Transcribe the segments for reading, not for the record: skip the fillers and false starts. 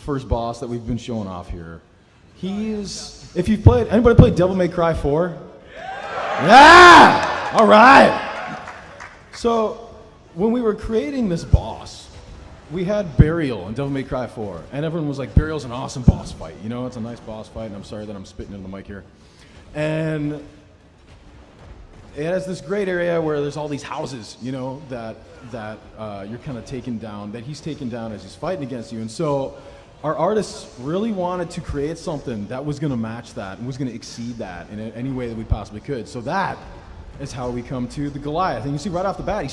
first boss that we've been showing off here. If you've played, anybody played Devil May Cry 4? Yeah! All right! So, when we were creating this boss, we had Burial in Devil May Cry 4, and everyone was like, Burial's an awesome boss fight. You know, it's a nice boss fight, and I'm sorry that I'm spitting into the mic here. And it has this great area where there's all these houses, you know, that you're kind of taking down, that he's taking down as he's fighting against you. And so our artists really wanted to create something that was going to match that and was going to exceed that in any way that we possibly could. So that is how we come to the Goliath. And you see right off the bat,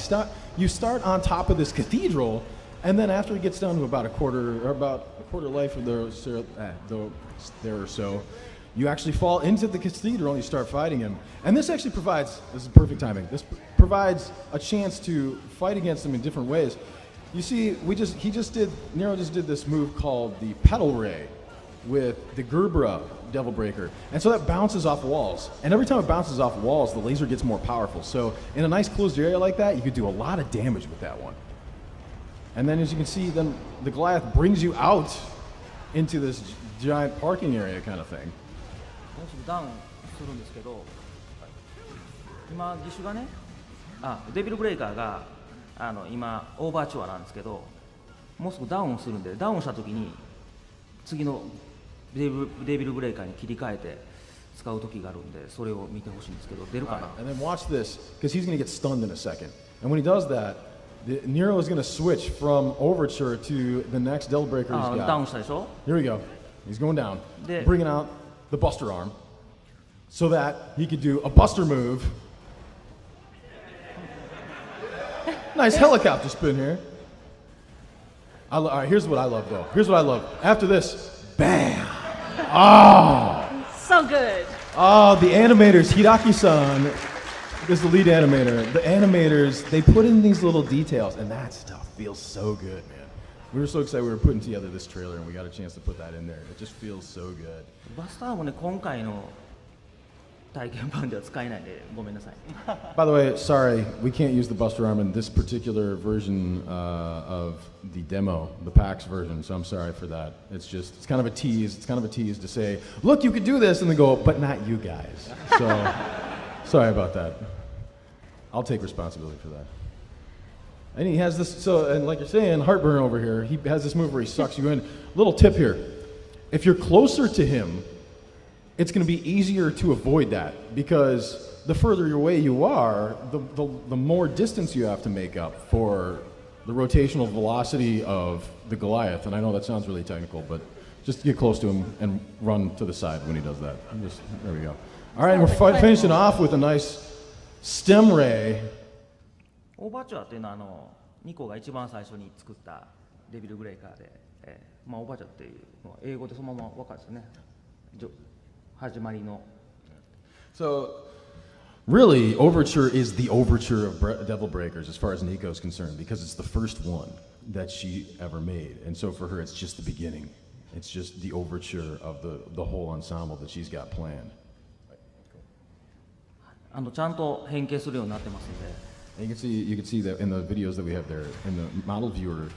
you start on top of this cathedral, and then after it gets down to about a quarter life of there or so, you actually fall into the cathedral and you start fighting him. And this actually provides, this is perfect timing, this provides a chance to fight against him in different ways. You see, Nero just did this move called the Petal Ray with the Gerbera Devil Breaker. And so that bounces off walls. And every time it bounces off walls, the laser gets more powerful. So in a nice closed area like that, you could do a lot of damage with that one. And then as you can see, then the Goliath brings you out into this giant parking area kind of thing. もうすぐダウンするんですけど、今義手がね、デビルブレイカーが今オーバーチュアなんですけど、もうすぐダウンするんで、ダウンした時に次のデビルブレイカーに切り替えて使う時があるんで、それを見てほしいんですけど、出るかな。And then watch this, because he's going to get stunned in a second. And when he does that, Nero is going to switch from Overture to the next Devil Breaker he's got. ダウンしたでしょ。 Here we go. He's going down, bringing out the Buster Arm, so that he could do a Buster move. Nice helicopter spin here. All right, here's what I love though. Here's what I love. After this, bam! Oh! So good. Oh, the animators, Hiraki-san is the lead animator. The animators, they put in these little details, and that stuff feels so good, man. We were so excited we were putting together this trailer, and we got a chance to put that in there. It just feels so good. バスターもね、今回の体験版では使えないんで、ごめんなさい。By the way, sorry, we can't use the Buster Arm in this particular version of the demo, the PAX version, so I'm sorry for that. It's kind of a tease. It's kind of a tease to say, look, you could do this, and then go, but not you guys. So, sorry about that. I'll take responsibility for that. And he has this, and like you're saying, Heartburn over here, he has this move where he sucks you in. Little tip here. If you're closer to him, it's going to be easier to avoid that, because the further away you are, the more distance you have to make up for the rotational velocity of the Goliath. And I know that sounds really technical, but just get close to him and run to the side when he does that. There we go. All right, we're finishing off with a nice stem ray. オーバーチュアっていうのはニコが一番最初に作ったデビルブレイカーで、オーバーチュアっていうのは英語でそのまま分かるんですよね。始まりの。So, really, Overture is the overture of Devil Breakers as far as Nico is concerned, because it's the first one that she ever made. And so for her, it's just the beginning. It's just the overture of the whole ensemble that she's got planned. ちゃんと変形するようになってますんで。And you can see that in the videos that we have there, in the model viewer,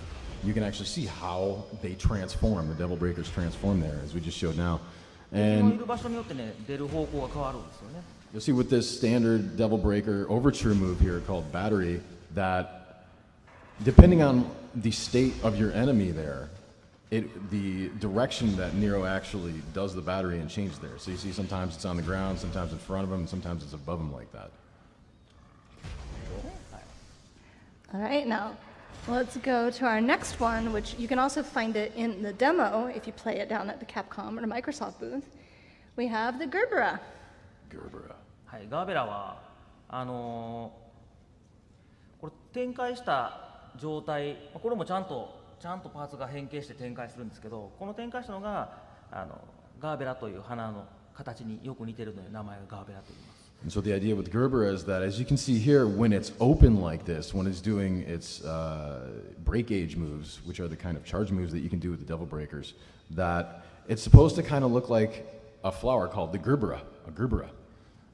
you can actually see how they transform, the Devil Breakers transform there, as we just showed now. And you'll see with this standard Devil Breaker overture move here called Battery, that depending on the state of your enemy there, the direction that Nero actually does the battery and changes there. So you see sometimes it's on the ground, sometimes in front of him, and sometimes it's above him like that. All right, now let's go to our next one, which you can also find it in the demo if you play it down at the Capcom or the Microsoft booth. We have the Gerbera. Gerbera. はい、ガーベラはこれ展開した状態、これもちゃんとパーツが変形して展開するんですけど、この展開したのがガーベラという花の形によく似てるので名前がガーベラと言います。And so the idea with Gerbera is that, as you can see here, when it's open like this, when it's doing its break gauge moves, which are the kind of charge moves that you can do with the Devil Breakers, that it's supposed to kind of look like a flower called the Gerbera, a Gerbera.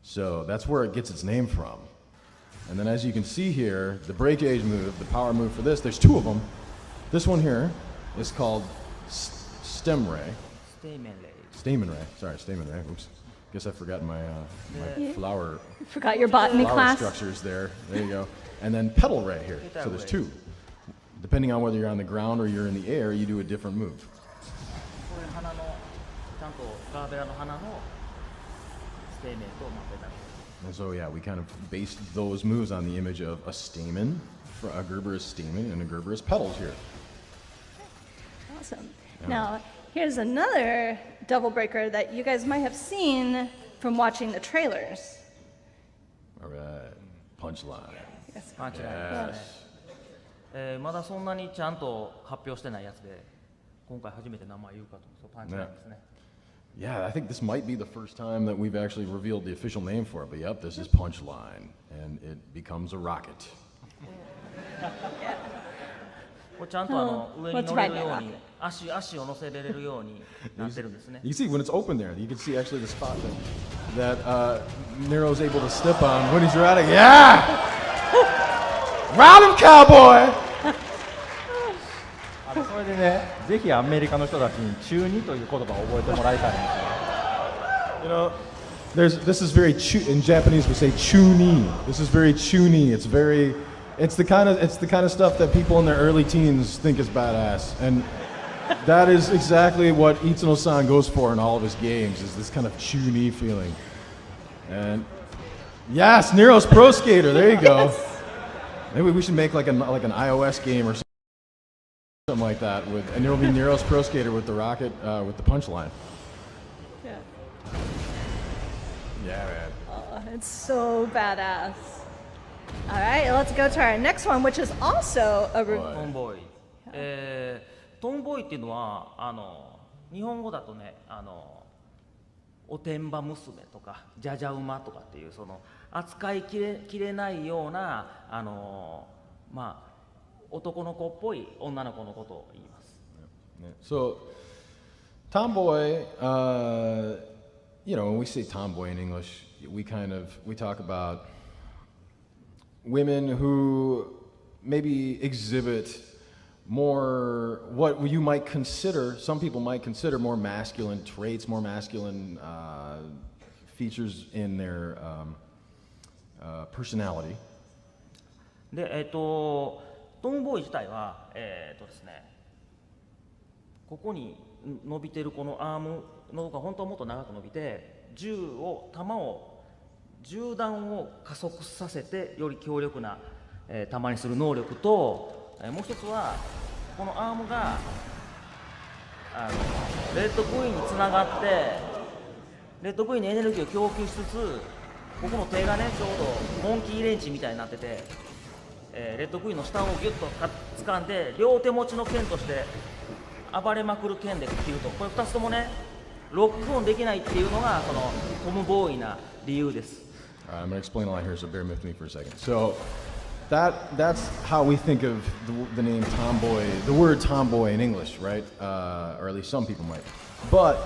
So that's where it gets its name from. And then as you can see here, the break gauge move, the power move for this, there's two of them. This one here is called stem ray. ステイメンレイ Stamen ray. Sorry, stamen ray. Oops. Guess I forgot my my flower Forgot your botany flower class. structures there. There you go. And then petal ray here. So there's two. Depending on whether you're on the ground or you're in the air, you do a different move. これ花のちゃんとガーベラの花のステイメンとペタル And so yeah, we kind of based those moves on the image of a stamen, a Gerber's stamen, and a Gerber's petals here. Awesome. Now, here's another double breaker that you guys might have seen from watching the trailers. All right, punchline. パンチラインですね、まだそんなにちゃんと発表してないやつで今回初めて名前言うかとそうパンチラインですね Yeah, I think this might be the first time that we've actually revealed the official name for it. But yep, this is punchline, and it becomes a rocket. これちゃんと上に乗れるように足を乗せれるようになってるんですね You see, when it's open there, you can see actually the spot that Nero's able to step on when he's riding. Yeah! Ride him, cowboy! それでね、ぜひアメリカの人たちに中2という言葉を覚えてもらいたいんですよ。You know, this is very in Japanese we say chuni. This is very chuni. It's the kind of stuff that people in their early teens think is badass, and that is exactly what Itsuno-san goes for in all of his games. Is this kind of chuni feeling? And yes, Nero's Pro Skater. There you go. Maybe we should make like an iOS game or something like that, and there will be Nero's Pro Skater with the rocket with the punchline. Yeah. Yeah, man. Oh, it's so badass. All right, let's go to our next one, which is also a トンボーイ、トンボーイっていうのは日本語だとねおてんば娘とかじゃじゃ馬とかっていうその扱いきれないようなまあ男の子っぽい女の子のことを言います。So, tomboy, when we say tomboy in English, we talk about women who maybe exhibit more what you might consider, some people might consider more masculine traits, more masculine features in their personality. で、トンボーイ自体は、ですね、ここに伸びてるこのアームのが本当はもっと長く伸びて銃弾を加速させてより強力な、弾にする能力と、もう一つはこのアームがレッドクイーンにつながってレッドクイーンにエネルギーを供給しつつここの手がねちょうどモンキーレンチみたいになってて、レッドクイーンの下をギュッと掴んで両手持ちの剣として暴れまくる剣で切るとこれ2つともねロックオンできないっていうのがそのトムボーイな理由です。I'm going to explain a lot here, so bear with me for a second. So that's how we think of the name tomboy, the word tomboy in English, right? Or at least some people might. But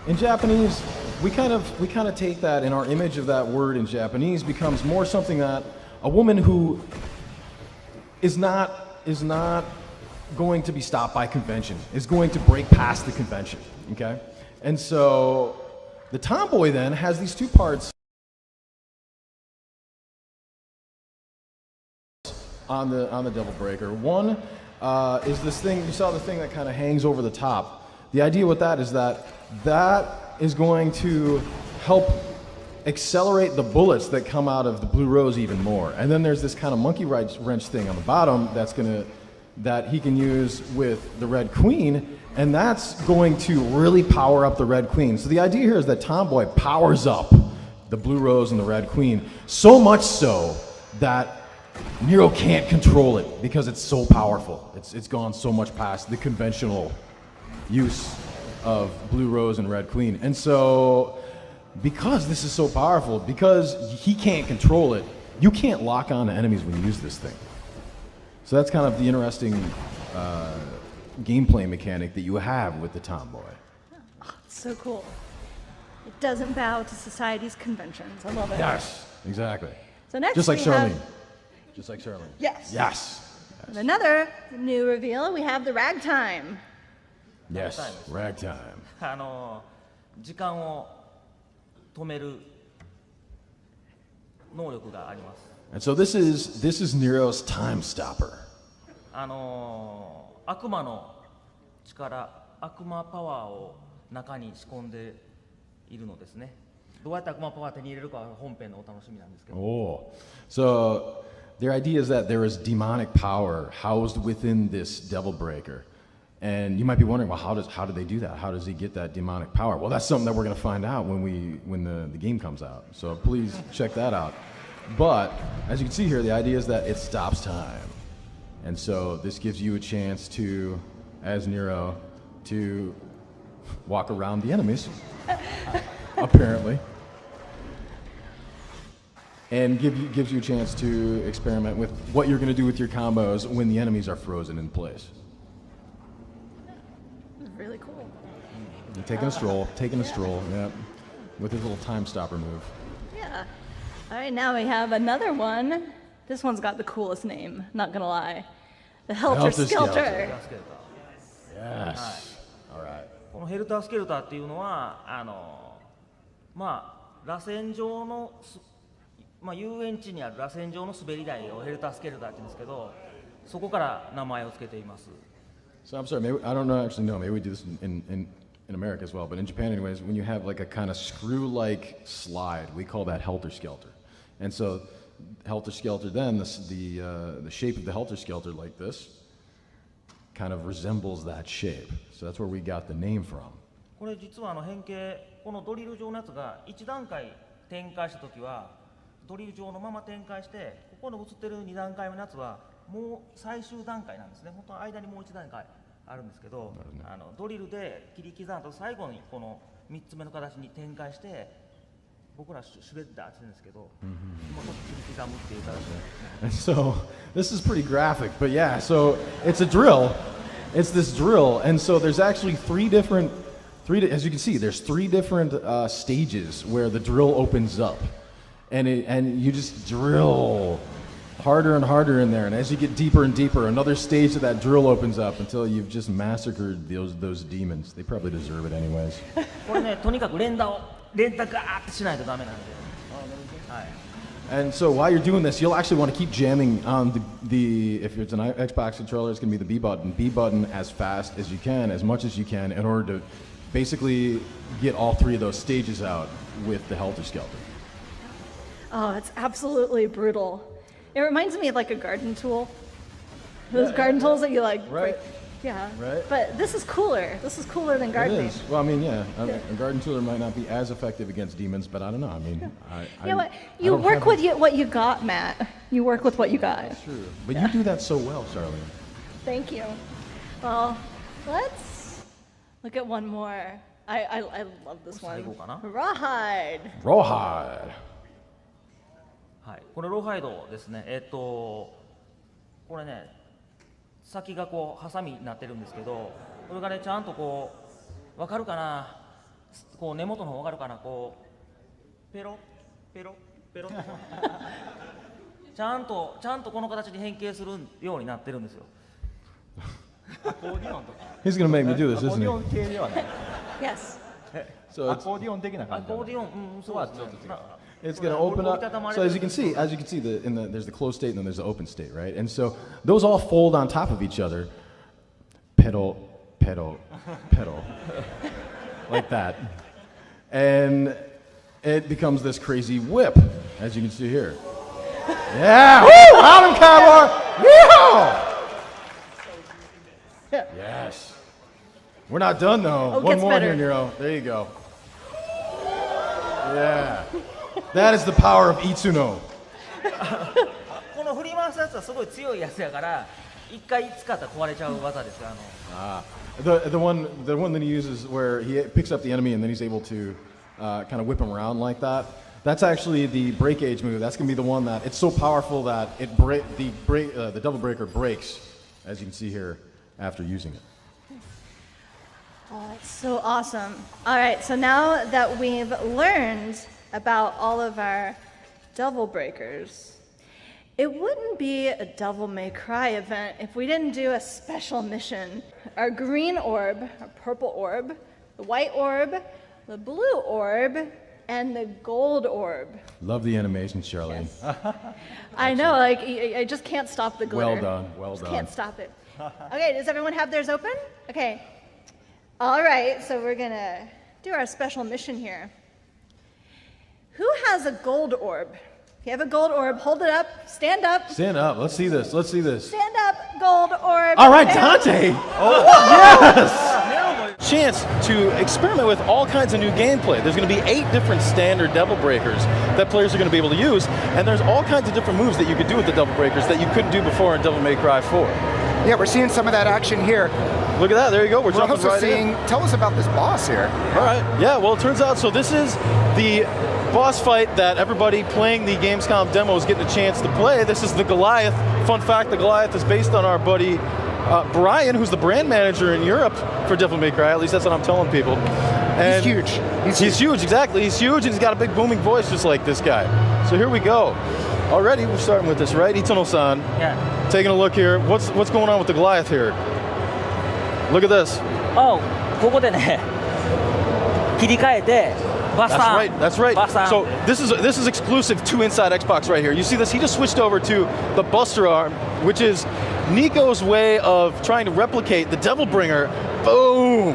in Japanese, we kind of take that, and our image of that word in Japanese becomes more something that a woman who is not going to be stopped by convention, is going to break past the convention, okay? And so the tomboy then has these two parts on the double breaker. One is this thing, you saw the thing that kind of hangs over the top. The idea with that is that is going to help accelerate the bullets that come out of the blue rose even more. And then there's this kind of monkey wrench thing on the bottom that he can use with the red queen, and that's going to really power up the red queen. So the idea here is that Tomboy powers up the blue rose and the red queen, so much so that Nero can't control it because it's so powerful. It's gone so much past the conventional use of blue rose and red queen. And so because this is so powerful, because he can't control it, you can't lock on to enemies when you use this thing. So that's kind of the interesting gameplay mechanic that you have with the Tomboy. Oh, it's so cool. It doesn't bow to society's conventions. I love it. Yes, exactly. So next just like we Charlene. have- Just like Charlene. Yes. Yes. Another new reveal, we have the ragtime. Yes, ラグタイムです ragtime. 時間を止める能力があります。 And so this is Nero's time stopper. 悪魔の力、悪魔パワーを中に仕込んでいるのですね。どうやって悪魔パワーを手に入れるかは本編のお楽しみなんですけど。Oh, so their idea is that there is demonic power housed within this devil breaker. And you might be wondering, well, how do they do that? How does he get that demonic power? Well, that's something that we're going to find out when the game comes out. So please check that out. But as you can see here, the idea is that it stops time. And so this gives you a chance to, as Nero, to walk around the enemies, apparently. And gives you a chance to experiment with what you're going to do with your combos when the enemies are frozen in place. Really cool. You're taking a stroll, yeah, with his little time stopper move. Yeah. All right, now we have another one. This one's got the coolest name, not gonna lie. The Helter Skelter. Yes. All right. このヘルタースケルターっていうのは螺旋状の遊園地にある螺旋状の滑り台をヘルタースケルターって言うんですけど、そこから名前を付けています。 So I'm sorry, maybe, I don't know, actually know, maybe we do this in America as well, but in Japan anyways, when you have like a kind of screw-like slide, we call that Helter Skelter. And so Helter Skelter then, the shape of the Helter Skelter like this kind of resembles that shape. So that's where we got the name from. これ実は変形、このドリル状のやつが1段階展開したときはドリル状のまま展開して、ここに映ってる2段階目のやつはもう最終段階なんですね。本当は間にもう1段階あるんですけど、ドリルで切り刻んだと最後にこの3つ目の形に展開して、僕らシュレッダーって言うんですけど、もうちょっと切り刻むっていう形で。And so this is pretty graphic, but yeah, so it's a drill. It's this drill, and so there's actually as you can see, there's three different stages where the drill opens up, and you just drill harder and harder in there, and as you get deeper and deeper, another stage of that drill opens up until you've just massacred those demons. They probably deserve it anyways. これね、とにかく連打ガーってしないとダメなんで。はい。 And so while you're doing this, you'll actually want to keep jamming on if it's an Xbox controller, it's going to be the B button as fast as you can, as much as you can, in order to basically get all three of those stages out with the Helter Skelter. Oh, it's absolutely brutal. It reminds me of like a garden tool. Those garden tools that you like. Right. Yeah. Right. But this is cooler. This is cooler than It gardening. is. Well, I mean, yeah, a garden tooler might not be as effective against demons, but I don't know. I mean, You know what? You work with what you got, Matt. You work with what you got. That's true. But you do that so well, Charlene. Thank you. Well, let's look at one more. I love this one. 最後かな。 Rawhide. Rawhide. はい、これローハイドですね。これね、先がこうハサミになってるんですけど、これがねちゃんとこうわかるかな、こう根元の方わかるかな、こうペロペロペロってちゃんとこの形に変形するようになってるんですよ。アコーディオンとか。 He's gonna make me do this, アコー isn't ディオ he? ン系ではない。 Yes. So アコーディオン的なア感じ。コーディオン、そうですね。 it's going to open up. So as you can see, there's the closed state and then there's the open state, right? And so those all fold on top of each other, pedal, pedal, pedal, like that, and it becomes this crazy whip, as you can see here. Yeah, woo! Autumn Cowboy, yeah. Yes. We're not done though. Oh, One gets more better. here, Nero. There you go. Yeah. That is the power of Itsuno. この振り回すやつはすごい強いやつやから、一回使ったら壊れちゃう技ですよ。The one that he uses where he picks up the enemy and then he's able to kind of whip him around like that. That's actually the break age move. That's gonna be the one that it's so powerful that the double breaker breaks, as you can see here, after using it. Oh, that's so awesome. All right, so now that we've learned about all of our Devil Breakers, it wouldn't be a Devil May Cry event if we didn't do a special mission. our green orb, our purple orb, the white orb, the blue orb, and the gold orb. Love the animation, Charlene. Yes. I know, like, I just can't stop the glitter. Well done, well just done. Can't stop it. Okay, does everyone have theirs open? Okay. All right, so we're gonna do our special mission here. Who has a gold orb? If you have a gold orb, hold it up, stand up. Stand up. Let's see this. Let's see this. Stand up, gold orb. All right, Dante. Oh, yes. Chance to experiment with all kinds of new gameplay. There's going to be 8 different standard Devil Breakers that players are going to be able to use, and there's all kinds of different moves that you could do with the Devil Breakers that you couldn't do before in Devil May Cry 4. Yeah, we're seeing some of that action here. Look at that. There you go. We're jumping also right seeing. in. Tell us about this boss here. All right. Yeah. Well, it turns out. So this is the boss fight that everybody playing the Gamescom demo is getting a chance to play. This is the Goliath. Fun fact: the Goliath is based on our buddy Brian, who's the brand manager in Europe for Devil May Cry. At least that's what I'm telling people. And he's huge. He's huge. Exactly. He's huge, and he's got a big booming voice, just like this guy. So here we go. Already, we're starting with this, right? Itano-san. Yeah. Taking a look here. What's going on with the Goliath here? Look at this. Oh, ここでね、切り替えて、バスタ That's ーン。 right. That's right. バスターン。 So this is exclusive to Inside Xbox right here. You see this? He just switched over to the Buster Arm, which is Nico's way of trying to replicate the Devil Bringer. Boom.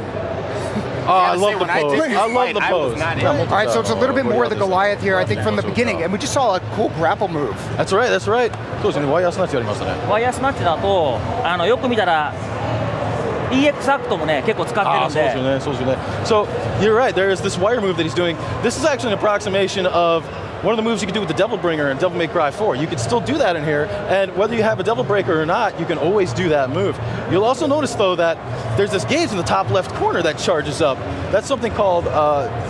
Oh, I love the pose. I love the pose. All right, so it's a little bit more of the Goliath here, I think, from the beginning, and we just saw a cool grapple move. That's right. That's right. そうですね。ワイヤースナッチやりましたね。ワイヤースナッチだと、よく見たら EX アクトもね結構使ってるんで。そうですよね。So you're right. There is this wire move that he's doing. This is actually an approximation of one of the moves you can do with the Devil Bringer in Devil May Cry 4. You can still do that in here, and whether you have a Devil Breaker or not, you can always do that move. You'll also notice, though, that there's this gauge in the top left corner that charges up. That's something called,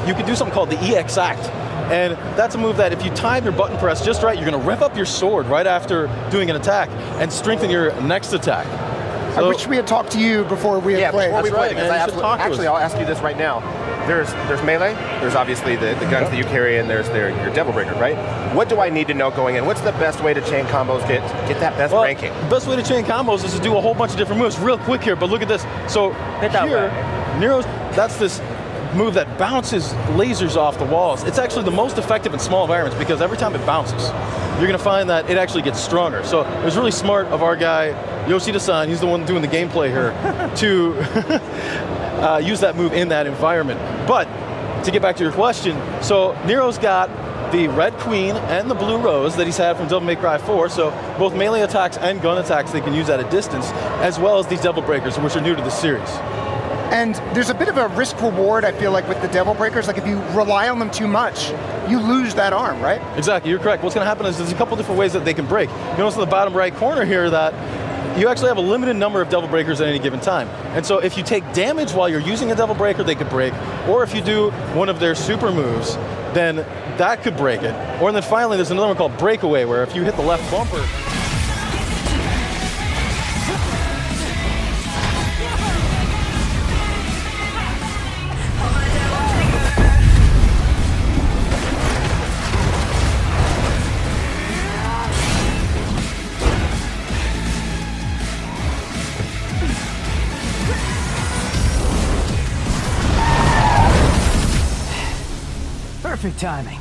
you can do something called the EX Act. And that's a move that if you time your button press just right, you're going to rev up your sword right after doing an attack and strengthen your next attack. I wish we had talked to you before we had played. Before we played, right, because actually, I'll ask you this right now. There's melee, there's obviously the guns that you carry, and there's your Devil Breaker, right? What do I need to know going in? What's the best way to chain combos, get that best ranking? The best way to chain combos is to do a whole bunch of different moves. Real quick here, but look at this. So here, Nero's, that's this move that bounces lasers off the walls. It's actually the most effective in small environments because every time it bounces, you're going to find that it actually gets stronger. So it was really smart of our guy, Yoshida-san, he's the one doing the gameplay here, to use that move in that environment. But to get back to your question, so Nero's got the Red Queen and the Blue Rose that he's had from Devil May Cry 4, so both melee attacks and gun attacks they can use at a distance, as well as these Devil Breakers, which are new to the series. And there's a bit of a risk reward, I feel like, with the Devil Breakers. Like if you rely on them too much, you lose that arm, right? Exactly, you're correct. What's going to happen is there's a couple different ways that they can break. You notice in the bottom right corner here that you actually have a limited number of Devil Breakers at any given time. And so if you take damage while you're using a Devil Breaker, they could break. Or if you do one of their super moves, then that could break it. Or then finally, there's another one called Breakaway, where if you hit the left bumper, Perfect timing.